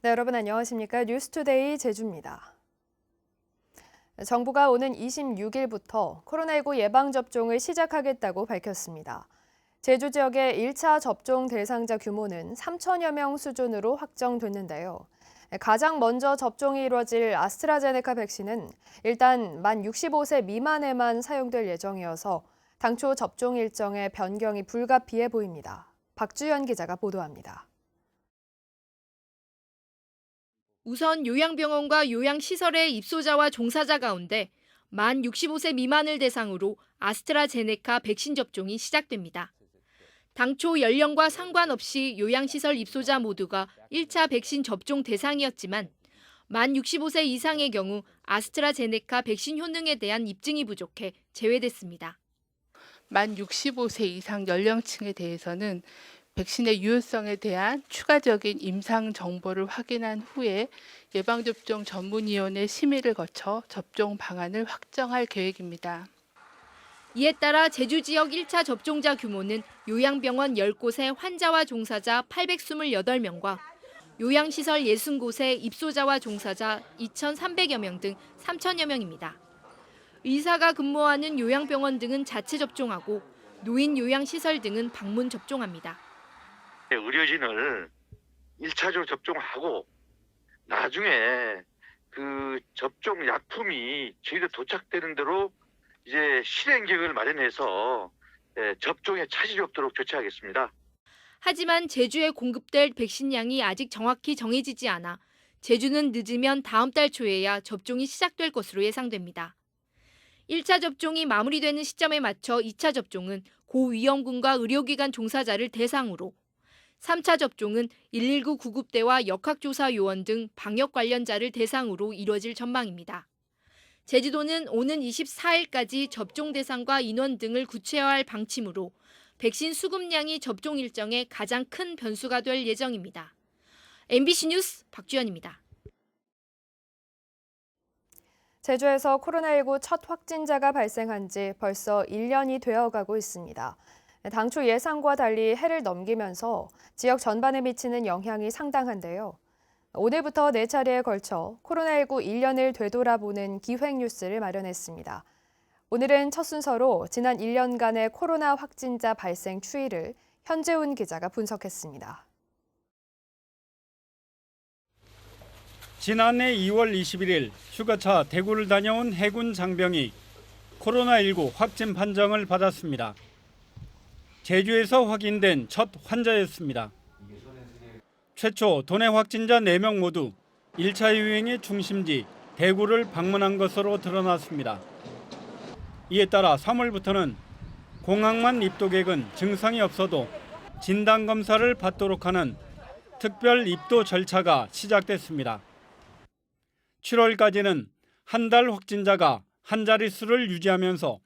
네, 여러분 안녕하십니까? 뉴스투데이 제주입니다. 정부가 오는 26일부터 코로나19 예방접종을 시작하겠다고 밝혔습니다. 제주 지역의 1차 접종 대상자 규모는 3천여 명 수준으로 확정됐는데요. 가장 먼저 접종이 이루어질 아스트라제네카 백신은 일단 만 65세 미만에만 사용될 예정이어서 당초 접종 일정의 변경이 불가피해 보입니다. 박주연 기자가 보도합니다. 우선 요양병원과 요양시설의 입소자와 종사자 가운데 만 65세 미만을 대상으로 아스트라제네카 백신 접종이 시작됩니다. 당초 연령과 상관없이 요양시설 입소자 모두가 1차 백신 접종 대상이었지만 만 65세 이상의 경우 아스트라제네카 백신 효능에 대한 입증이 부족해 제외됐습니다. 만 65세 이상 연령층에 대해서는 백신의 유효성에 대한 추가적인 임상 정보를 확인한 후에 예방접종 전문위원회 심의를 거쳐 접종 방안을 확정할 계획입니다. 이에 따라 제주 지역 1차 접종자 규모는 요양병원 10곳의 환자와 종사자 828명과 요양시설 60곳의 입소자와 종사자 2,300여 명 등 3천여 명입니다. 의사가 근무하는 요양병원 등은 자체 접종하고 노인 요양시설 등은 방문 접종합니다. 의료진을 1차적으로 접종하고 나중에 그 접종 약품이 저희가 도착되는 대로 이제 실행 계획을 마련해서 접종에 차질이 없도록 조치하겠습니다. 하지만 제주에 공급될 백신량이 아직 정확히 정해지지 않아 제주는 늦으면 다음 달 초에야 접종이 시작될 것으로 예상됩니다. 1차 접종이 마무리되는 시점에 맞춰 2차 접종은 고위험군과 의료기관 종사자를 대상으로 3차 접종은 119 구급대와 역학조사 요원 등 방역 관련자를 대상으로 이뤄질 전망입니다. 제주도는 오는 24일까지 접종 대상과 인원 등을 구체화할 방침으로 백신 수급량이 접종 일정의 가장 큰 변수가 될 예정입니다. MBC 뉴스 박주연입니다. 제주에서 코로나19 첫 확진자가 발생한 지 벌써 1년이 되어가고 있습니다. 당초 예상과 달리 해를 넘기면서 지역 전반에 미치는 영향이 상당한데요. 오늘부터 4차례에 걸쳐 코로나19 1년을 되돌아보는 기획 뉴스를 마련했습니다. 오늘은 첫 순서로 지난 1년간의 코로나 확진자 발생 추이를 현재훈 기자가 분석했습니다. 지난해 2월 21일 휴가차 대구를 다녀온 해군 장병이 코로나19 확진 판정을 받았습니다. 제주에서 확인된 첫 환자였습니다. 최초 도내 확진자 4명 모두 1차 유행의 중심지 대구를 방문한 것으로 드러났습니다. 이에 따라 3월부터는 공항만 입도객은 증상이 없어도 진단검사를 받도록 하는 특별 입도 절차가 시작됐습니다. 7월까지는 한 달 확진자가 한 자릿수를 유지하면서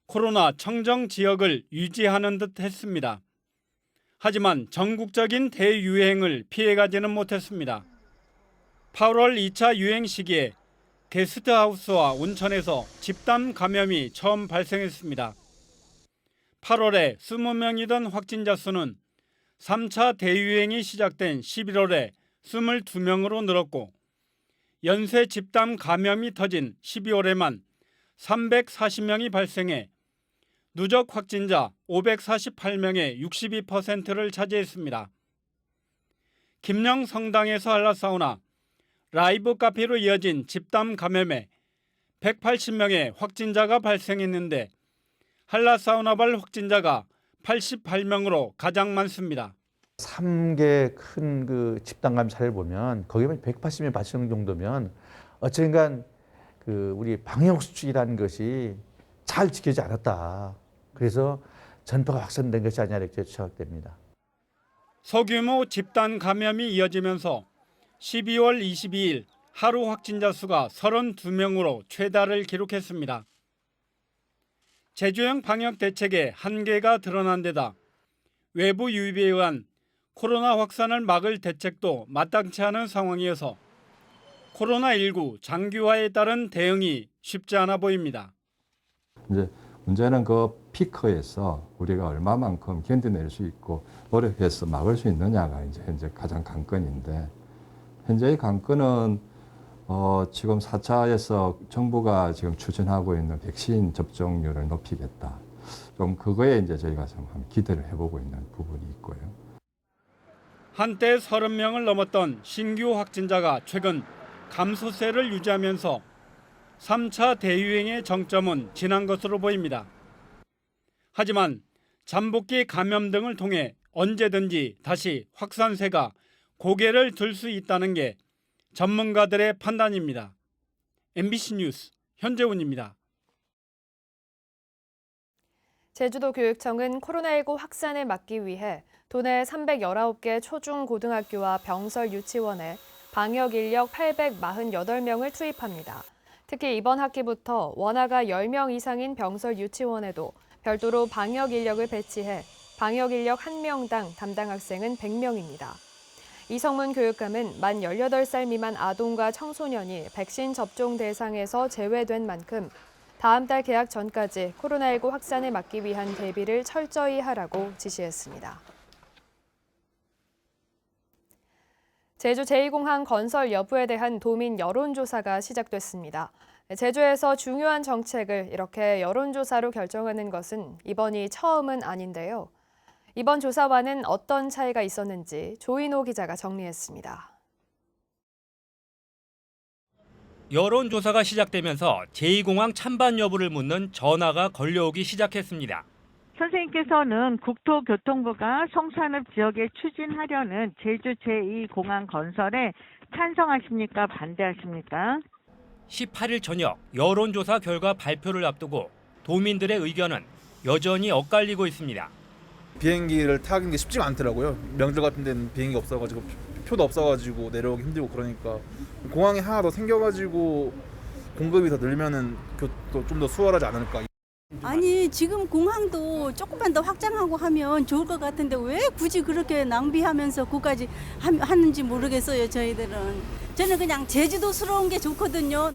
코로나 청정 지역을 유지하는 듯 했습니다. 하지만 전국적인 대유행을 피해가지는 못했습니다. 8월 2차 유행 시기에 게스트하우스와 온천에서 집단 감염이 처음 발생했습니다. 8월에 20명이던 확진자 수는 3차 대유행이 시작된 11월에 22명으로 늘었고 연쇄 집단 감염이 터진 12월에만 340명이 발생해 누적 확진자 548명의 62%를 차지했습니다. 김영 성당에서 한라사우나, 라이브 카페로 이어진 집단 감염에 180명의 확진자가 발생했는데 한라사우나발 확진자가 88명으로 가장 많습니다. 3개 큰 그 집단감 사례를 보면 거기만 180명 발생 정도면 어쨌든 우리 방역 수칙이라는 것이 잘 지켜지지 않았다. 그래서 전파가 확산된 것이 아니냐 이렇게 추측됩니다. 소규모 집단 감염이 이어지면서 12월 22일 하루 확진자 수가 32명으로 최다를 기록했습니다. 제주형 방역 대책의 한계가 드러난 데다 외부 유입에 의한 코로나 확산을 막을 대책도 마땅치 않은 상황이어서 코로나19 장기화에 따른 대응이 쉽지 않아 보입니다. 이제 문제는 그 피크에서 우리가 얼마만큼 견뎌낼 수 있고 노력해서 막을 수 있느냐가 이제 현재 가장 관건인데 현재의 관건은 지금 4차에서 정부가 지금 추진하고 있는 백신 접종률을 높이겠다. 좀 그거에 이제 저희가 좀 기대를 해보고 있는 부분이 있고요. 한때 30명을 넘었던 신규 확진자가 최근 감소세를 유지하면서 3차 대유행의 정점은 지난 것으로 보입니다. 하지만 잠복기 감염 등을 통해 언제든지 다시 확산세가 고개를 들 수 있다는 게 전문가들의 판단입니다. MBC 뉴스 현재훈입니다. 제주도 교육청은 코로나19 확산을 막기 위해 도내 319개 초중고등학교와 병설 유치원에 방역 인력 848명을 투입합니다. 특히 이번 학기부터 원화가 10명 이상인 병설 유치원에도 별도로 방역 인력을 배치해 방역 인력 1명당 담당 학생은 100명입니다. 이성문 교육감은 만 18살 미만 아동과 청소년이 백신 접종 대상에서 제외된 만큼 다음 달 개학 전까지 코로나19 확산을 막기 위한 대비를 철저히 하라고 지시했습니다. 제주 제2공항 건설 여부에 대한 도민 여론조사가 시작됐습니다. 제주에서 중요한 정책을 이렇게 여론조사로 결정하는 것은 이번이 처음은 아닌데요. 이번 조사와는 어떤 차이가 있었는지 조인호 기자가 정리했습니다. 여론조사가 시작되면서 제2공항 찬반 여부를 묻는 전화가 걸려오기 시작했습니다. 선생님께서는 국토교통부가 송산읍 지역에 추진하려는 제주 제2공항 건설에 찬성하십니까? 반대하십니까? 18일 저녁 여론조사 결과 발표를 앞두고 도민들의 의견은 여전히 엇갈리고 있습니다. 비행기를 타는 게 쉽지가 않더라고요. 명절 같은 데는 비행기 없어가지고 표도 없어가지고 내려오기 힘들고 그러니까 공항이 하나 더 생겨가지고 공급이 더 늘면은 교토 좀 더 수월하지 않을까. 아니 지금 공항도 조금만 더 확장하고 하면 좋을 것 같은데 왜 굳이 그렇게 낭비하면서 그까지 하는지 모르겠어요. 저는 그냥 제주도스러운 게 좋거든요.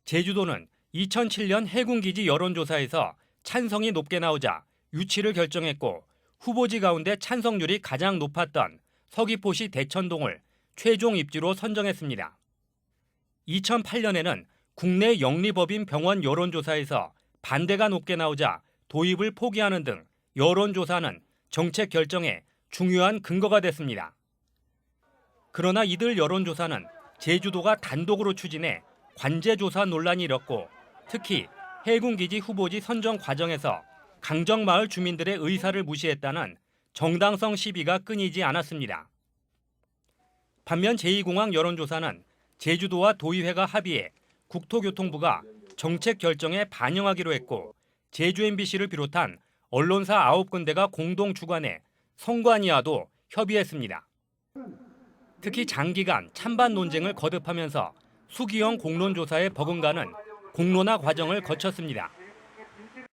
제주도는 2007년 해군기지 여론조사에서 찬성이 높게 나오자 유치를 결정했고 후보지 가운데 찬성률이 가장 높았던 서귀포시 대천동을 최종 입지로 선정했습니다. 2008년에는 국내 영리법인 병원 여론조사에서 반대가 높게 나오자 도입을 포기하는 등 여론조사는 정책 결정에 중요한 근거가 됐습니다. 그러나 이들 여론조사는 제주도가 단독으로 추진해 관제조사 논란이 일었고 특히 해군기지 후보지 선정 과정에서 강정마을 주민들의 의사를 무시했다는 정당성 시비가 끊이지 않았습니다. 반면 제2공항 여론조사는 제주도와 도의회가 합의해 국토교통부가 정책 결정에 반영하기로 했고 제주 MBC를 비롯한 언론사 9군데가 공동 주관해 성관이와도 협의했습니다. 특히 장기간 찬반 논쟁을 거듭하면서 수기형 공론조사에 버금가는 공론화 과정을 거쳤습니다.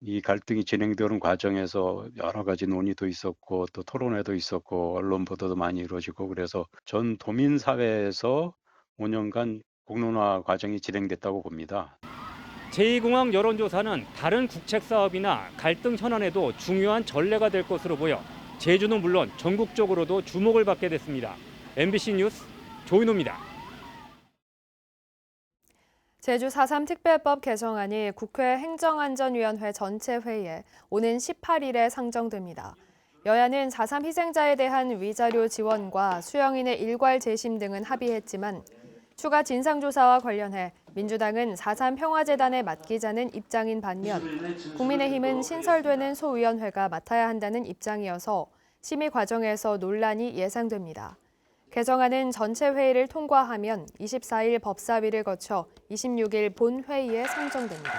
이 갈등이 진행되는 과정에서 여러 가지 논의도 있었고 또 토론회도 있었고 언론 보도도 많이 이루어지고 그래서 전 도민사회에서 5년간 공론화 과정이 진행됐다고 봅니다. 제2공항 여론조사는 다른 국책사업이나 갈등 현안에도 중요한 전례가 될 것으로 보여 제주는 물론 전국적으로도 주목을 받게 됐습니다. MBC 뉴스 조인호입니다. 제주 4.3 특별법 개정안이 국회 행정안전위원회 전체 회의에 오는 18일에 상정됩니다. 여야는 4.3 희생자에 대한 위자료 지원과 수영인의 일괄 재심 등은 합의했지만 추가 진상조사와 관련해 민주당은 4.3 평화재단에 맡기자는 입장인 반면 국민의힘은 신설되는 소위원회가 맡아야 한다는 입장이어서 심의 과정에서 논란이 예상됩니다. 개정안은 전체 회의를 통과하면 24일 법사위를 거쳐 26일 본회의에 상정됩니다.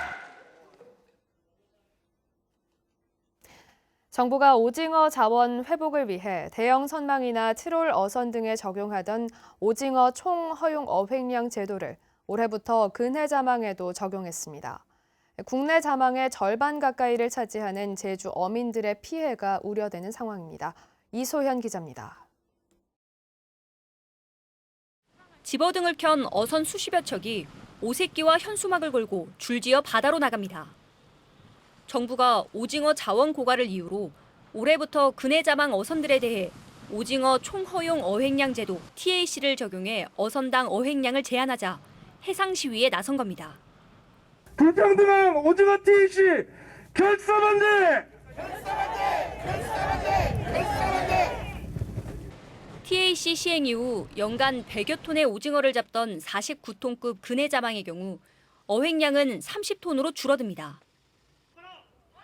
정부가 오징어 자원 회복을 위해 대형 선망이나 트롤 어선 등에 적용하던 오징어 총 허용 어획량 제도를 올해부터 근해 자망에도 적용했습니다. 국내 자망의 절반 가까이를 차지하는 제주 어민들의 피해가 우려되는 상황입니다. 이소현 기자입니다. 집어등을 켠 어선 수십여 척이 오새끼와 현수막을 걸고 줄지어 바다로 나갑니다. 정부가 오징어 자원 고갈을 이유로 올해부터 근해 자망 어선들에 대해 오징어 총허용 어획량 제도 TAC를 적용해 어선당 어획량을 제한하자 해상 시위에 나선 겁니다. 불평등한 오징어 TAC 결사반대! TAC 시행 이후 연간 100여 톤의 오징어를 잡던 49톤급 근해자망의 경우 어획량은 30톤으로 줄어듭니다.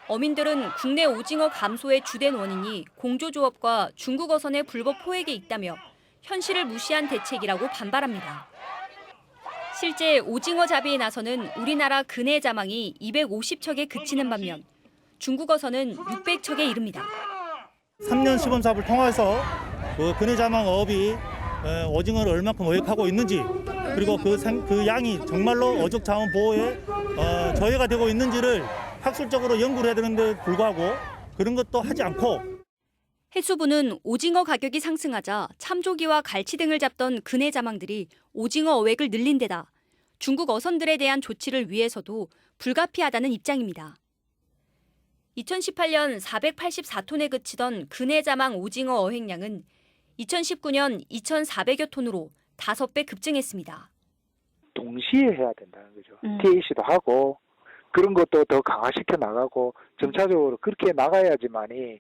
어민들은 국내 오징어 감소의 주된 원인이 공조조업과 중국 어선의 불법 포획에 있다며 현실을 무시한 대책이라고 반발합니다. 실제 오징어 잡이에 나서는 우리나라 근해자망이 250척에 그치는 반면 중국 어선은 600척에 이릅니다. 3년 시범사업을 통해서 근해자망 어업이 오징어를 얼마큼 어획하고 있는지 그리고 그 양이 정말로 어족자원 보호에 저해가 되고 있는지를 학술적으로 연구를 해야 되는데 불구하고 그런 것도 하지 않고 해수부는 오징어 가격이 상승하자 참조기와 갈치 등을 잡던 근해자망들이 오징어 어획을 늘린 데다 중국 어선들에 대한 조치를 위해서도 불가피하다는 입장입니다. 2018년 484톤에 그치던 근해자망 오징어 어획량은 2019년 2,400여 톤으로 5배 급증했습니다. 동시에 해야 된다는 거죠. TAC도 하고 그런 것도 더 강화시켜 나가고 점차적으로 그렇게 나가야지만이.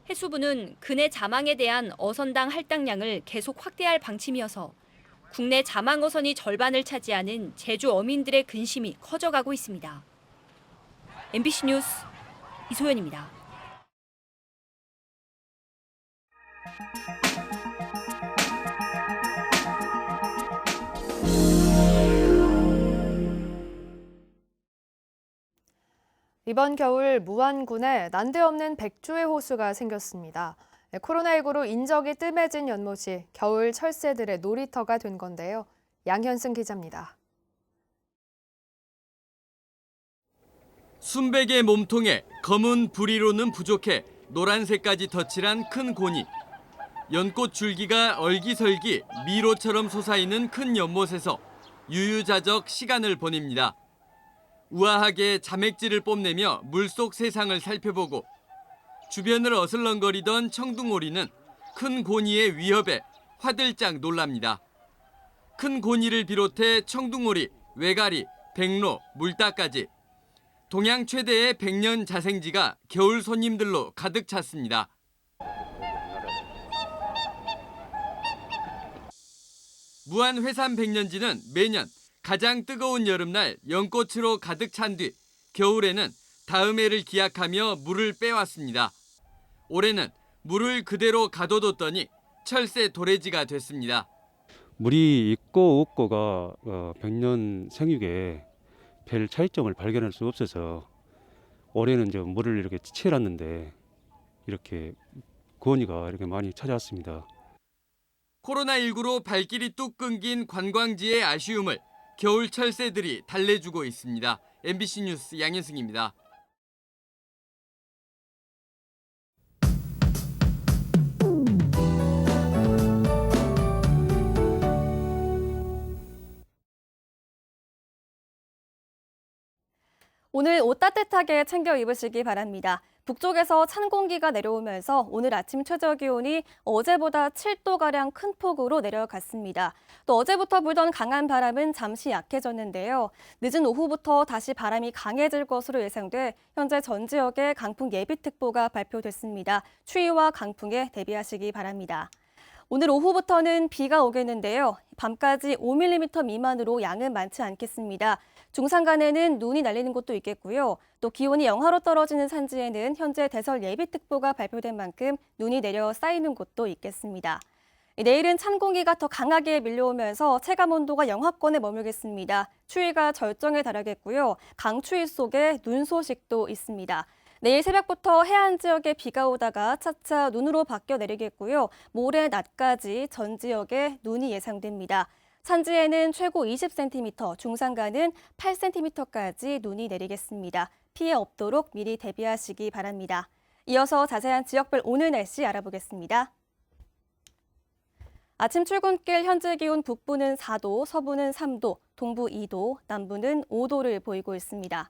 해수부는 근해 자망에 대한 어선당 할당량을 계속 확대할 방침이어서 국내 자망 어선이 절반을 차지하는 제주 어민들의 근심이 커져가고 있습니다. MBC 뉴스 이소연입니다. 이번 겨울 무안군에 난데없는 백조의 호수가 생겼습니다. 코로나19로 인적이 뜸해진 연못이 겨울 철새들의 놀이터가 된 건데요. 양현승 기자입니다. 순백의 몸통에 검은 부리로는 부족해 노란색까지 덧칠한 큰 고니. 연꽃 줄기가 얼기설기 미로처럼 솟아있는 큰 연못에서 유유자적 시간을 보냅니다. 우아하게 자맥질을 뽐내며 물속 세상을 살펴보고 주변을 어슬렁거리던 청둥오리는 큰 고니의 위협에 화들짝 놀랍니다. 큰 고니를 비롯해 청둥오리, 외가리, 백로, 물따까지 동양 최대의 백년 자생지가 겨울 손님들로 가득 찼습니다. 무안 회산 백년지는 매년 가장 뜨거운 여름날 연꽃으로 가득 찬 뒤 겨울에는 다음 해를 기약하며 물을 빼왔습니다. 올해는 물을 그대로 가둬뒀더니 철새 도래지가 됐습니다. 물이 있고 없고가 백년 생육에 별 차이점을 발견할 수 없어서 올해는 이제 물을 이렇게 채놨는데 이렇게 고니가 이렇게 많이 찾아왔습니다. 코로나19로 발길이 뚝 끊긴 관광지의 아쉬움을 겨울 철새들이 달래주고 있습니다. MBC 뉴스 양현승입니다. 오늘 옷 따뜻하게 챙겨 입으시기 바랍니다. 북쪽에서 찬 공기가 내려오면서 오늘 아침 최저기온이 어제보다 7도가량 큰 폭으로 내려갔습니다. 또 어제부터 불던 강한 바람은 잠시 약해졌는데요. 늦은 오후부터 다시 바람이 강해질 것으로 예상돼 현재 전 지역에 강풍 예비특보가 발표됐습니다. 추위와 강풍에 대비하시기 바랍니다. 오늘 오후부터는 비가 오겠는데요. 밤까지 5mm 미만으로 양은 많지 않겠습니다. 중산간에는 눈이 날리는 곳도 있겠고요. 또 기온이 영하로 떨어지는 산지에는 현재 대설 예비특보가 발표된 만큼 눈이 내려 쌓이는 곳도 있겠습니다. 내일은 찬 공기가 더 강하게 밀려오면서 체감온도가 영하권에 머물겠습니다. 추위가 절정에 달하겠고요. 강추위 속에 눈 소식도 있습니다. 내일 새벽부터 해안 지역에 비가 오다가 차차 눈으로 바뀌어 내리겠고요. 모레 낮까지 전 지역에 눈이 예상됩니다. 산지에는 최고 20cm, 중산간은 8cm까지 눈이 내리겠습니다. 피해 없도록 미리 대비하시기 바랍니다. 이어서 자세한 지역별 오늘 날씨 알아보겠습니다. 아침 출근길 현재 기온 북부는 4도, 서부는 3도, 동부 2도, 남부는 5도를 보이고 있습니다.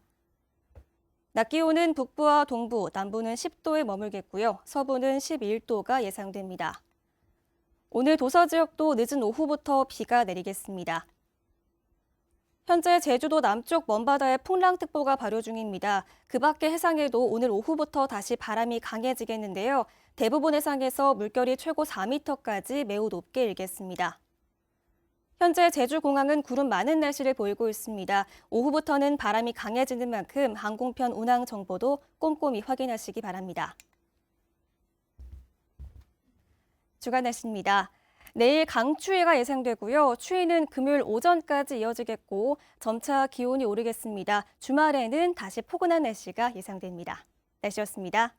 낮 기온은 북부와 동부, 남부는 10도에 머물겠고요. 서부는 11도가 예상됩니다. 오늘 도서 지역도 늦은 오후부터 비가 내리겠습니다. 현재 제주도 남쪽 먼바다에 풍랑특보가 발효 중입니다. 그 밖의 해상에도 오늘 오후부터 다시 바람이 강해지겠는데요. 대부분 해상에서 물결이 최고 4m까지 매우 높게 일겠습니다. 현재 제주공항은 구름 많은 날씨를 보이고 있습니다. 오후부터는 바람이 강해지는 만큼 항공편 운항 정보도 꼼꼼히 확인하시기 바랍니다. 주간 날씨입니다. 내일 강추위가 예상되고요. 추위는 금요일 오전까지 이어지겠고 점차 기온이 오르겠습니다. 주말에는 다시 포근한 날씨가 예상됩니다. 날씨였습니다.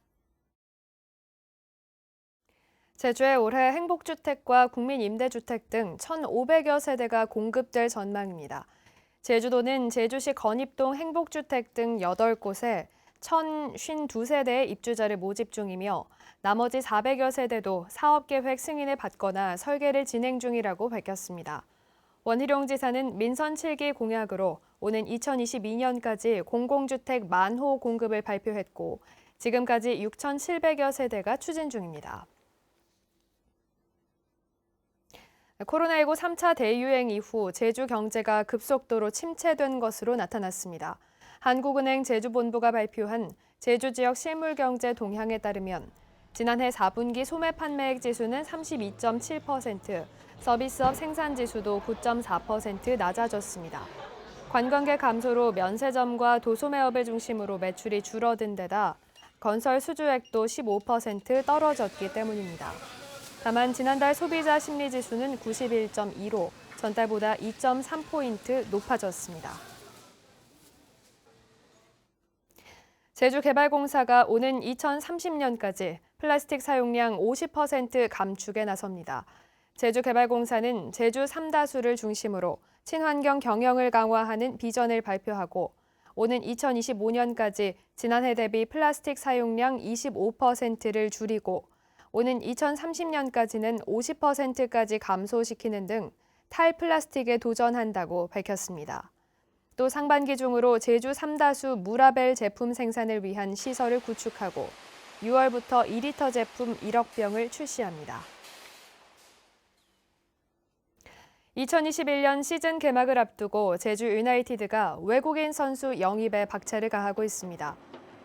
제주에 올해 행복주택과 국민임대주택 등 1,500여 세대가 공급될 전망입니다. 제주도는 제주시 건입동 행복주택 등 8곳에 1,052세대의 입주자를 모집 중이며 나머지 400여 세대도 사업계획 승인을 받거나 설계를 진행 중이라고 밝혔습니다. 원희룡 지사는 민선 7기 공약으로 오는 2022년까지 공공주택 10,000호 공급을 발표했고 지금까지 6,700여 세대가 추진 중입니다. 코로나19 3차 대유행 이후 제주 경제가 급속도로 침체된 것으로 나타났습니다. 한국은행 제주본부가 발표한 제주 지역 실물경제 동향에 따르면 지난해 4분기 소매 판매액 지수는 32.7%, 서비스업 생산지수도 9.4% 낮아졌습니다. 관광객 감소로 면세점과 도소매업을 중심으로 매출이 줄어든 데다 건설 수주액도 15% 떨어졌기 때문입니다. 다만 지난달 소비자 심리지수는 91.2로 전달보다 2.3포인트 높아졌습니다. 제주개발공사가 오는 2030년까지 플라스틱 사용량 50% 감축에 나섭니다. 제주개발공사는 제주 3다수를 중심으로 친환경 경영을 강화하는 비전을 발표하고 오는 2025년까지 지난해 대비 플라스틱 사용량 25%를 줄이고 오는 2030년까지는 50%까지 감소시키는 등 탈플라스틱에 도전한다고 밝혔습니다. 또 상반기 중으로 제주 3다수 무라벨 제품 생산을 위한 시설을 구축하고 6월부터 2리터 제품 1억 병을 출시합니다. 2021년 시즌 개막을 앞두고 제주 유나이티드가 외국인 선수 영입에 박차를 가하고 있습니다.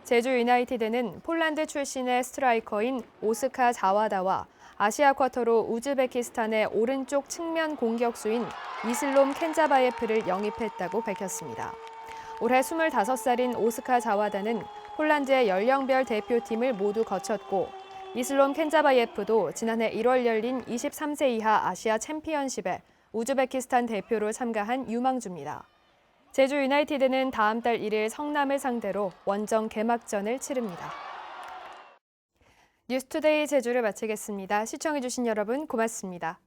제주 유나이티드는 폴란드 출신의 스트라이커인 오스카 자와다와 아시아 쿼터로 우즈베키스탄의 오른쪽 측면 공격수인 이슬롬 켄자바예프를 영입했다고 밝혔습니다. 올해 25살인 오스카 자와다는 폴란드의 연령별 대표팀을 모두 거쳤고 이슬롬 켄자바예프도 지난해 1월 열린 23세 이하 아시아 챔피언십에 우즈베키스탄 대표로 참가한 유망주입니다. 제주 유나이티드는 다음 달 1일 성남을 상대로 원정 개막전을 치릅니다. 뉴스투데이 제주를 마치겠습니다. 시청해주신 여러분 고맙습니다.